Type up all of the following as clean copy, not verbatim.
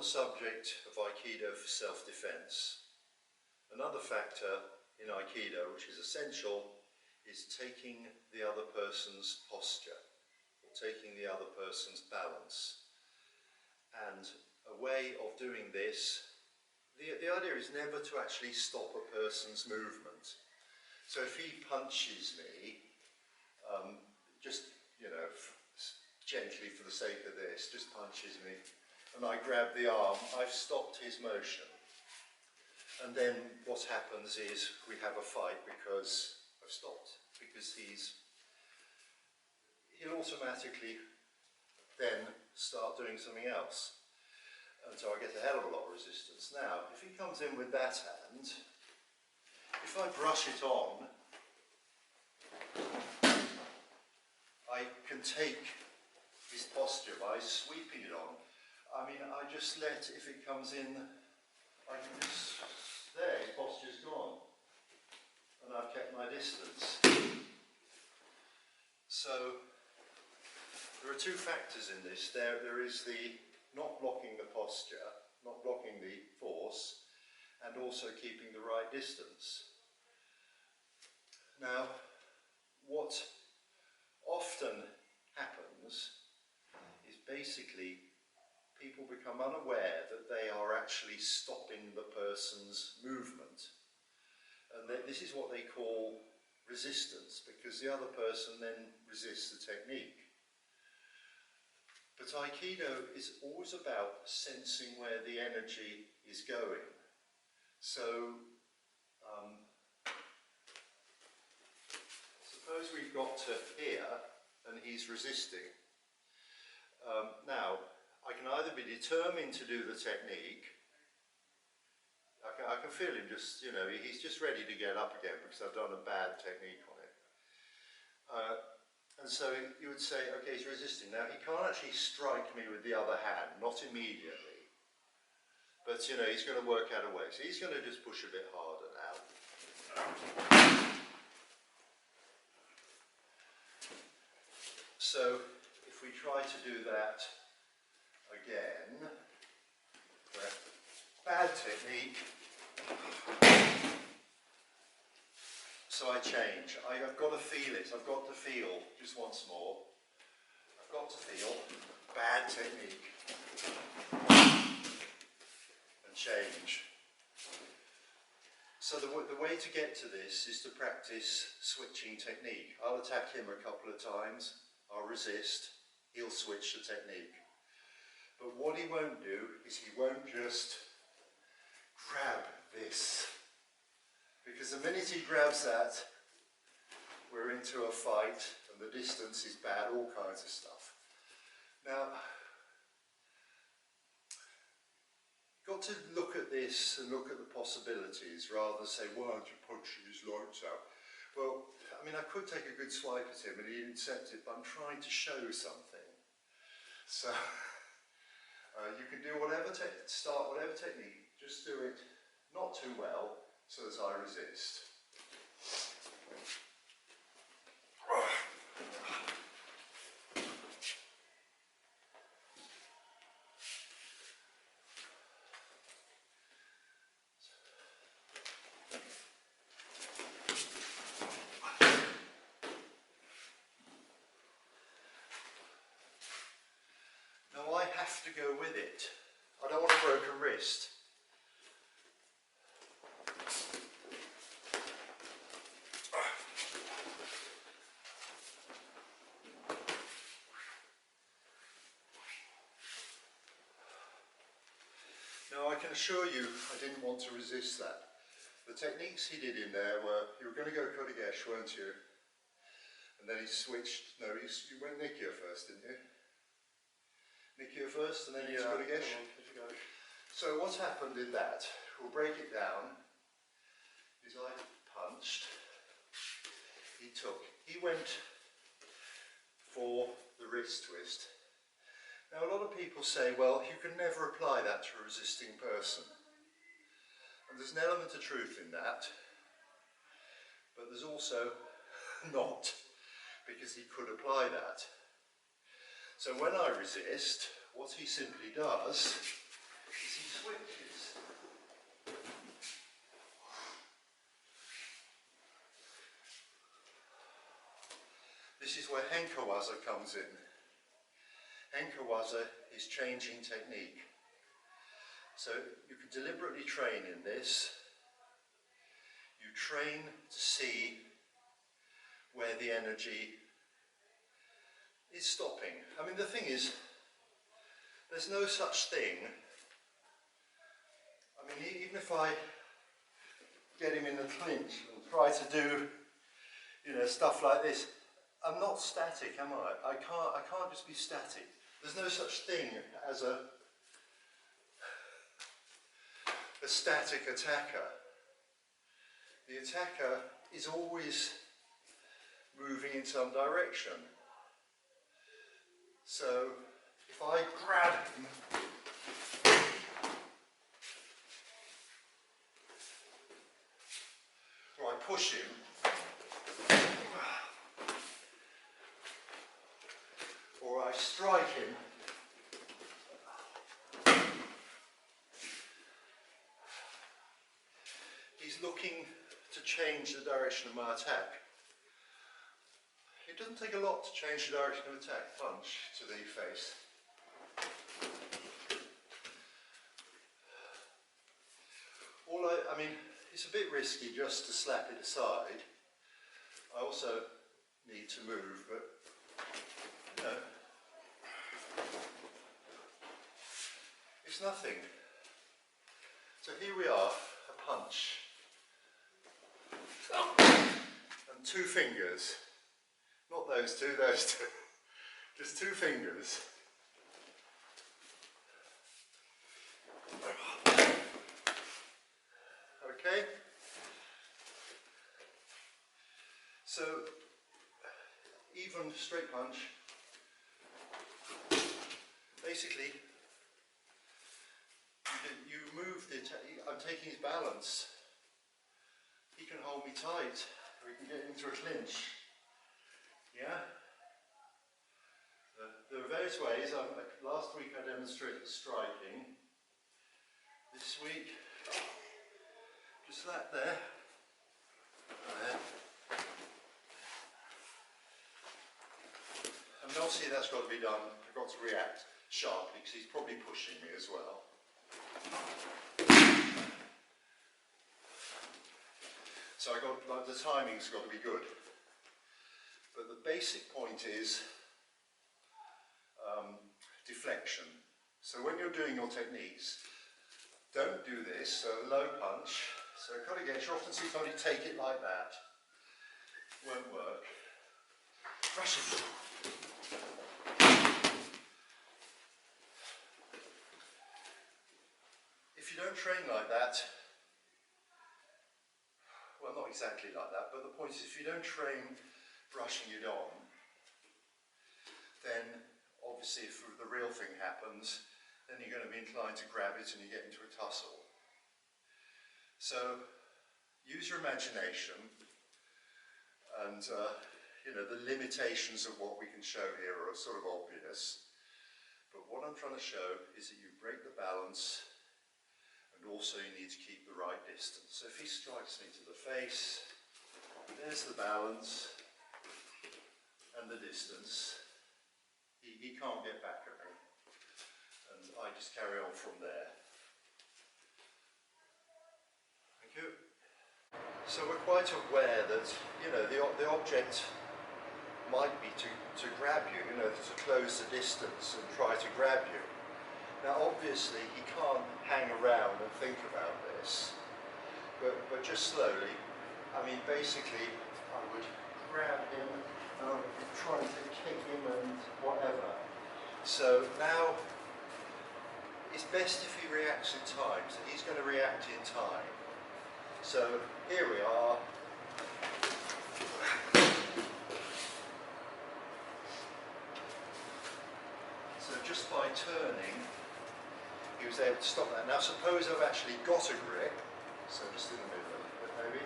subject of Aikido for self-defence, another factor in Aikido which is essential is taking the other person's posture, or taking the other person's balance. And a way of doing this, the idea is never to actually stop a person's movement. So if he punches me, just, gently for the sake of this, just punches me, and I grab the arm, I've stopped his motion. And then what happens is we have a fight because I've stopped, because he'll automatically then start doing something else. And so I get a hell of a lot of resistance. Now, if he comes in with that hand, if I brush it on, I can take his posture by sweeping it on. I mean, I just let, if it comes in, I can just, there, his posture's gone. And I've kept my distance. So, there are two factors in this. There is the not blocking the posture, not blocking the force, and also keeping the right distance. Now, what often happens is basically people become unaware that they are actually stopping the person's movement. And this is what they call resistance, because the other person then resists the technique. But Aikido is always about sensing where the energy is going. So, suppose we've got to here, and he's resisting. Now, I can either be determined to do the technique, I can feel him just, he's just ready to get up again because I've done a bad technique on it. And so you would say, okay, he's resisting. Now, he can't actually strike me with the other hand, not immediately. But, he's going to work out a way. So he's going to just push a bit harder now. So, if we try to do that again, bad technique. So I change. I've got to feel it. I've got to feel, just once more. I've got to feel bad technique. And change. So the way to get to this is to practice switching technique. I'll attack him a couple of times. I'll resist. He'll switch the technique. But what he won't do is he won't just grab this. Because the minute he grabs that, we're into a fight and the distance is bad, all kinds of stuff. Now, you've got to look at this and look at the possibilities rather than say, why aren't you punching his lights out? Well, I mean, I could take a good swipe at him and he'd accept it, but I'm trying to show something. So, you can do start whatever technique, just do it not too well, so that I resist. Now I have to go with it. I don't want a broken wrist. Now I can assure you I didn't want to resist that. The techniques he did in there were, you were going to go Kodagesh, weren't you? And then he switched, no, you went Nikyo first, didn't you? Nikyo first and then you Kodagesh? So what happened in that, we'll break it down, is I punched, he went for the wrist twist. Now a lot of people say, well, you can never apply that to a resisting person. And there's an element of truth in that, but there's also not, because he could apply that. So when I resist, what he simply does is he switches. This is where Henkawaza comes in. Henkawaza is changing technique. So you can deliberately train in this. You train to see where the energy is stopping. I mean, the thing is, there's no such thing. I mean, even if I get him in the clinch and try to do, you know, stuff like this, I'm not static, am I? I can't just be static. There's no such thing as a static attacker. The attacker is always moving in some direction. So if I grab him, or I push him, or I strike him, he's looking to change the direction of my attack. It doesn't take a lot to change the direction of attack. Punch to the face. I mean, it's a bit risky just to slap it aside. I also need to move, but you know, it's nothing. So here we are, a punch. And two fingers. Not those two, just two fingers. Okay? So, even straight punch, basically, you move the, I'm taking his balance. He can hold me tight, or he can get into a clinch. Yeah? There are various ways. Last week I demonstrated striking. This week, just that there. And obviously that's got to be done. I've got to react sharply because he's probably pushing me as well. So the timing's got to be good. But the basic point is deflection. So when you're doing your techniques, don't do this, so low punch. So cut against, you often see somebody take it like that. Won't work. Rush it. If you don't train like that, well, not exactly like that, but the point is if you don't train brushing it on, then obviously if the real thing happens, then you're going to be inclined to grab it and you get into a tussle. So use your imagination, and you know, the limitations of what we can show here are sort of obvious, but what I'm trying to show is that you break the balance, and also you need to keep the right distance. So if he strikes me to the face, there's the balance and the distance. He can't get back at me, and I just carry on from there. Thank you. So we're quite aware that, you know, the object might be to grab you, you know, to close the distance and try to grab you. Now obviously he can't hang around and think about this, but just slowly. I mean, basically I would grab him and I would be trying to kick him and whatever. So now it's best if he reacts in time, so he's going to react in time. So here we are. So just by turning, he was able to stop that. Now suppose I've actually got a grip, so just in the middle, but maybe.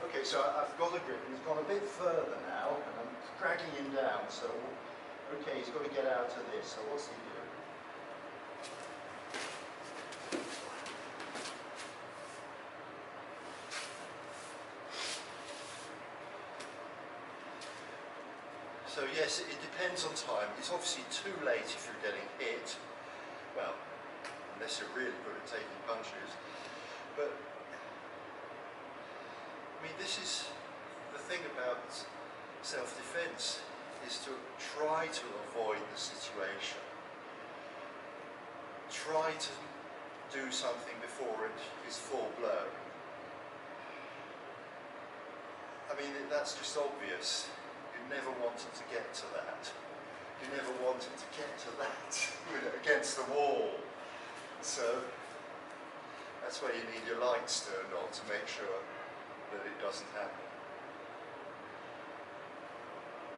Okay, so I've got a grip and he's gone a bit further now, and I'm dragging him down, so okay, he's got to get out of this, so what's he do? So yes, it depends on time. It's obviously too late if you're getting hit. Well, unless you're really good at taking punches. But, I mean, this is the thing about self-defense, is to try to avoid the situation. Try to do something before it is full blown. I mean, that's just obvious. You never wanted to get to that. You never wanted to get to that, against the wall. So that's why you need your lights turned on, to make sure that it doesn't happen.